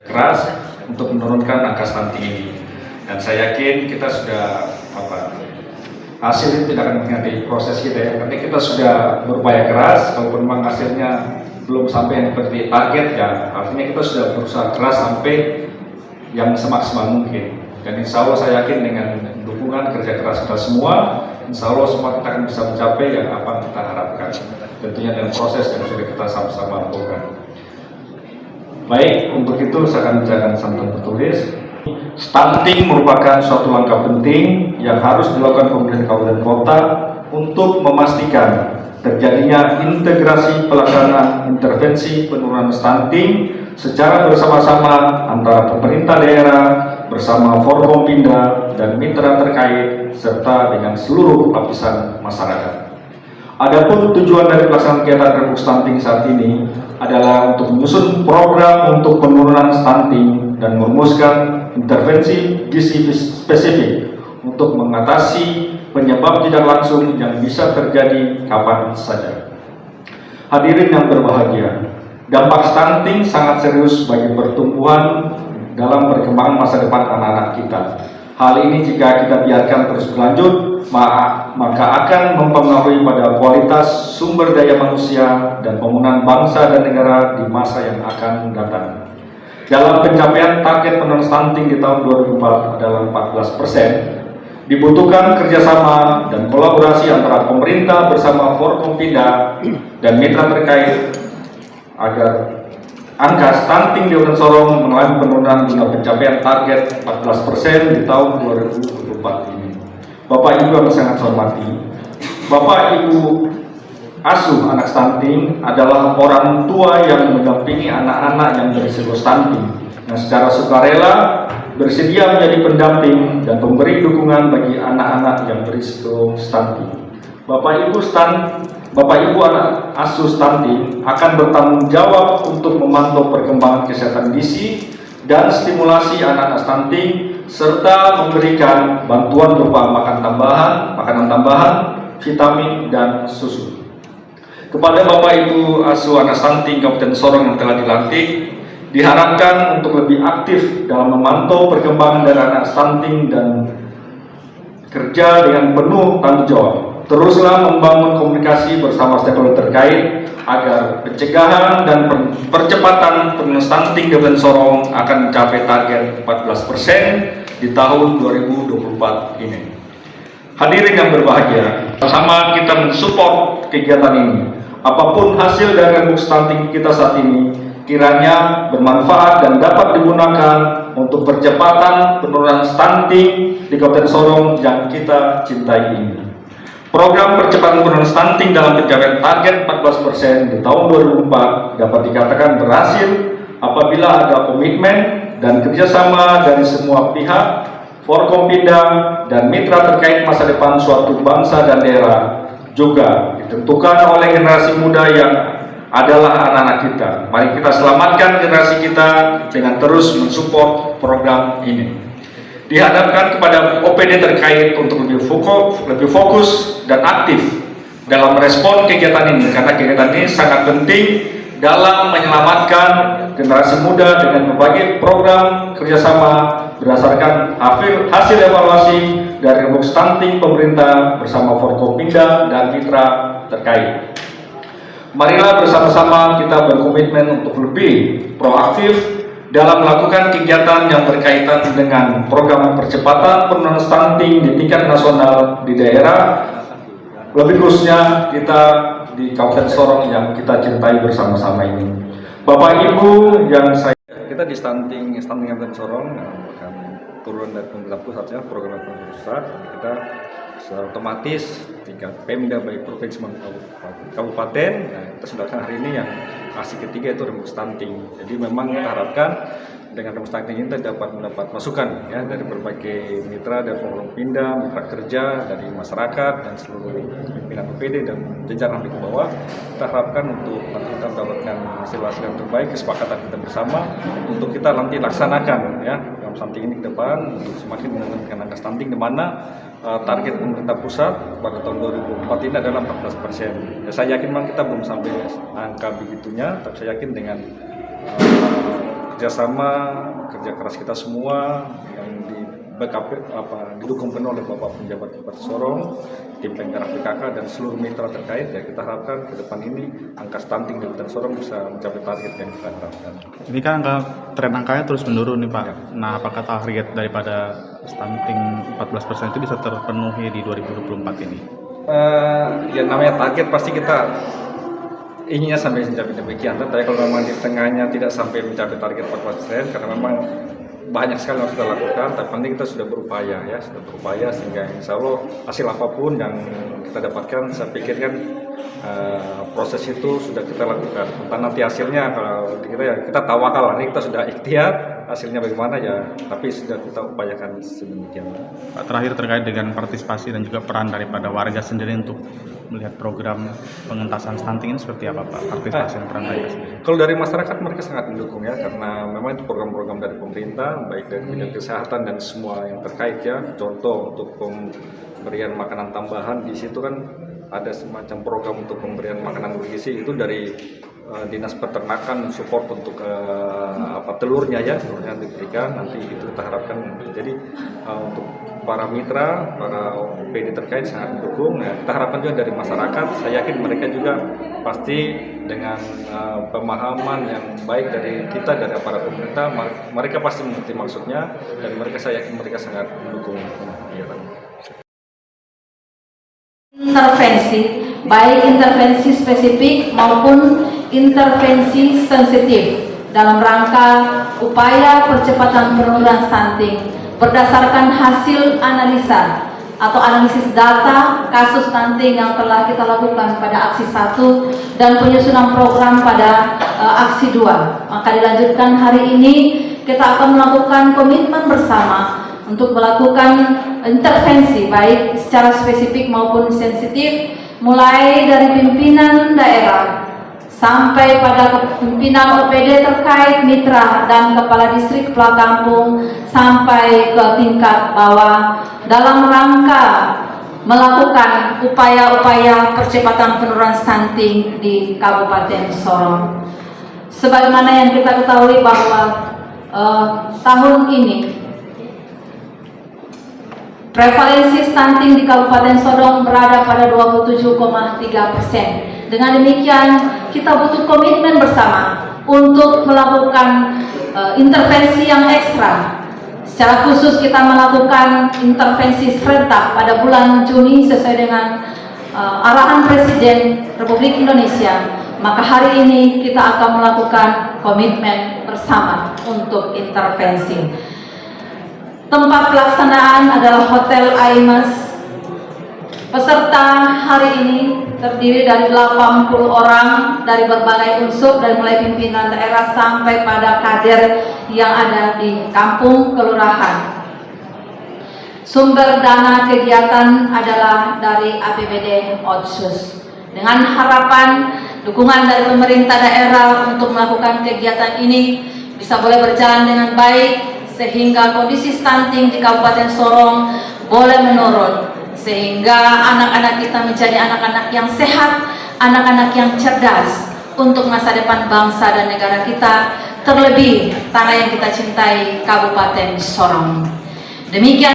keras untuk menurunkan angka stunting ini, dan saya yakin kita sudah hasil itu tidak akan mengganti proses kita ya, karena kita sudah berupaya keras. Kalaupun memang hasilnya belum sampai yang seperti target ya, artinya kita sudah berusaha keras sampai yang semaksimal mungkin. Dan insya Allah saya yakin dengan dukungan kerja keras kita semua, insya Allah semua kita akan bisa mencapai yang apa kita harapkan, tentunya dengan proses yang sudah kita sama-sama lakukan. Baik, untuk itu saya akan bacakan sambutan tertulis. Stunting merupakan suatu langkah penting yang harus dilakukan pemerintah kabupaten kota untuk memastikan terjadinya integrasi pelaksanaan intervensi penurunan stunting secara bersama-sama antara pemerintah daerah bersama Forkompinda dan mitra terkait serta dengan seluruh lapisan masyarakat. Adapun tujuan dari pelaksanaan kegiatan rembuk stunting saat ini adalah untuk menyusun program untuk penurunan stunting dan merumuskan intervensi gizi spesifik untuk mengatasi penyebab tidak langsung yang bisa terjadi kapan saja. Hadirin yang berbahagia, dampak stunting sangat serius bagi pertumbuhan dalam perkembangan masa depan anak-anak kita. Hal ini jika kita biarkan terus berlanjut, maka akan mempengaruhi pada kualitas sumber daya manusia dan pembangunan bangsa dan negara di masa yang akan datang. Dalam pencapaian target penurunan stunting di tahun 2004 adalah 14%, dibutuhkan kerjasama dan kolaborasi antara pemerintah bersama Forkompinda dan mitra terkait agar angka stunting di Kabupaten Sorong mengalami penurunan hingga pencapaian target 14% di tahun 2024 ini. Bapak Ibu yang sangat hormati, Bapak Ibu asuh anak stunting adalah orang tua yang mendampingi anak-anak yang berisiko stunting, yang secara sukarela bersedia menjadi pendamping dan pemberi dukungan bagi anak-anak yang berisiko stunting. Bapak Ibu anak asuh stunting akan bertanggung jawab untuk memantau perkembangan kesehatan gizi dan stimulasi anak-anak stunting serta memberikan bantuan berupa makanan tambahan, vitamin dan susu. Kepada Bapak Ibu asuh anak stunting Kabupaten Sorong yang telah dilantik, diharapkan untuk lebih aktif dalam memantau perkembangan dari anak stunting dan kerja dengan penuh tanggung jawab. Teruslah membangun komunikasi bersama stakeholder terkait agar pencegahan dan percepatan penurunan stunting di Kabupaten Sorong akan mencapai target 14% di tahun 2024 ini. Hadirin yang berbahagia, bersama kita mensupport kegiatan ini. Apapun hasil dari rembuk stunting kita saat ini, kiranya bermanfaat dan dapat digunakan untuk percepatan penurunan stunting di Kabupaten Sorong yang kita cintai ini. Program percepatan penurunan stunting dalam pencapaian target 14% di tahun 2004 dapat dikatakan berhasil apabila ada komitmen dan kerjasama dari semua pihak, Forkompinda dan mitra terkait masa depan suatu bangsa dan daerah juga ditentukan oleh generasi muda yang adalah anak-anak kita. Mari kita selamatkan generasi kita dengan terus mensupport program ini. Dihadapkan kepada OPD terkait untuk lebih fokus dan aktif dalam merespon kegiatan ini, karena kegiatan ini sangat penting dalam menyelamatkan generasi muda dengan berbagai program kerjasama berdasarkan hasil evaluasi dari rembuk stunting pemerintah bersama Forkompinda dan mitra terkait. Marilah bersama-sama kita berkomitmen untuk lebih proaktif dalam melakukan kegiatan yang berkaitan dengan program percepatan penurunan stunting di tingkat nasional di daerah, lebih khususnya kita di Kabupaten Sorong yang kita cintai bersama-sama ini. Bapak Ibu yang kita di stunting Kabupaten Sorong akan turun dari pemerintah pusat ya, program pemerintah pusat, kita secara otomatis tingkat Pemda baik provinsi maupun kabupaten. Nah, kita sudah hari ini yang aksi ketiga itu rembuk stunting. Jadi memang kita harapkan dengan rembuk stunting ini kita dapat mendapat masukan ya dari berbagai mitra, dari Forkompinda, mitra kerja, dari masyarakat dan seluruh pimpinan OPD dan jajaran di bawah. Kita harapkan untuk kita mendapatkan hasil-hasil yang terbaik, kesepakatan kita bersama untuk kita nanti laksanakan ya rembuk stunting ini ke depan untuk semakin menurunkan angka stunting, di mana target pemerintah pusat pada tahun 2004 ini adalah 14%. Ya, saya yakin memang kita belum sampai angka begitunya, tapi saya yakin dengan kerjasama, kerja keras kita semua yang di backup didukung penuh oleh Bapak Penjabat Kabupaten Sorong, tim penggerak PKK dan seluruh mitra terkait. Ya, kita harapkan ke depan ini angka stunting di Kabupaten Sorong bisa mencapai target yang kita harapkan. Ini kan tren angkanya terus menurun nih Pak. Ya. Nah, apakah target daripada stunting 14% itu bisa terpenuhi di 2024 ini? Ya namanya target pasti kita inginnya sampai mencapai demikian, tapi kalau memang di tengahnya tidak sampai mencapai target 14%, karena memang banyak sekali yang sudah lakukan, tapi penting kita sudah berupaya sehingga insya Allah hasil apapun yang kita dapatkan, saya pikir kan proses itu sudah kita lakukan. Entah nanti hasilnya kalau kita tawakal, ini kita sudah ikhtiar, hasilnya bagaimana ya, tapi sudah kita upayakan sedemikian. Pak, terakhir terkait dengan partisipasi dan juga peran daripada warga sendiri untuk melihat program pengentasan stunting ini seperti apa Pak, partisipasi dan peran warga sendiri? Kalau dari masyarakat mereka sangat mendukung ya, karena memang itu program-program dari pemerintah, baik dari bidang kesehatan dan semua yang terkait ya. Contoh untuk pemberian makanan tambahan, di situ kan ada semacam program untuk pemberian makanan bergizi, itu dari Dinas Peternakan support untuk telurnya diberikan, nanti itu kita harapkan. Jadi untuk para mitra, para OPD terkait sangat mendukung. Nah, kita harapkan juga dari masyarakat, saya yakin mereka juga pasti dengan pemahaman yang baik dari kita, dari aparat pemerintah, mereka pasti mengerti maksudnya, dan saya yakin mereka sangat mendukung kegiatan. Intervensi, baik intervensi spesifik maupun intervensi sensitif dalam rangka upaya percepatan penurunan stunting berdasarkan hasil analisa atau analisis data kasus stunting yang telah kita lakukan pada aksi 1 dan penyusunan program pada aksi 2. Maka dilanjutkan hari ini kita akan melakukan komitmen bersama untuk melakukan intervensi baik secara spesifik maupun sensitif, mulai dari pimpinan daerah sampai pada pimpinan OPD terkait, mitra dan kepala distrik, kepala kampung, sampai ke tingkat bawah dalam rangka melakukan upaya-upaya percepatan penurunan stunting di Kabupaten Sorong. Sebagaimana yang kita ketahui bahwa tahun ini prevalensi stunting di Kabupaten Sorong berada pada 27,3%. Dengan demikian, kita butuh komitmen bersama untuk melakukan intervensi yang ekstra. Secara khusus kita melakukan intervensi serentak pada bulan Juni sesuai dengan arahan Presiden Republik Indonesia. Maka hari ini kita akan melakukan komitmen bersama untuk intervensi. Tempat pelaksanaan adalah Hotel Aimas. Peserta hari ini terdiri dari 80 orang dari berbagai unsur, dari mulai pimpinan daerah sampai pada kader yang ada di kampung kelurahan. Sumber dana kegiatan adalah dari APBD Otsus. Dengan harapan dukungan dari pemerintah daerah untuk melakukan kegiatan ini bisa boleh berjalan dengan baik, sehingga kondisi stunting di Kabupaten Sorong boleh menurun, sehingga anak-anak kita menjadi anak-anak yang sehat, anak-anak yang cerdas untuk masa depan bangsa dan negara kita, terlebih tanah yang kita cintai, Kabupaten Sorong. Demikian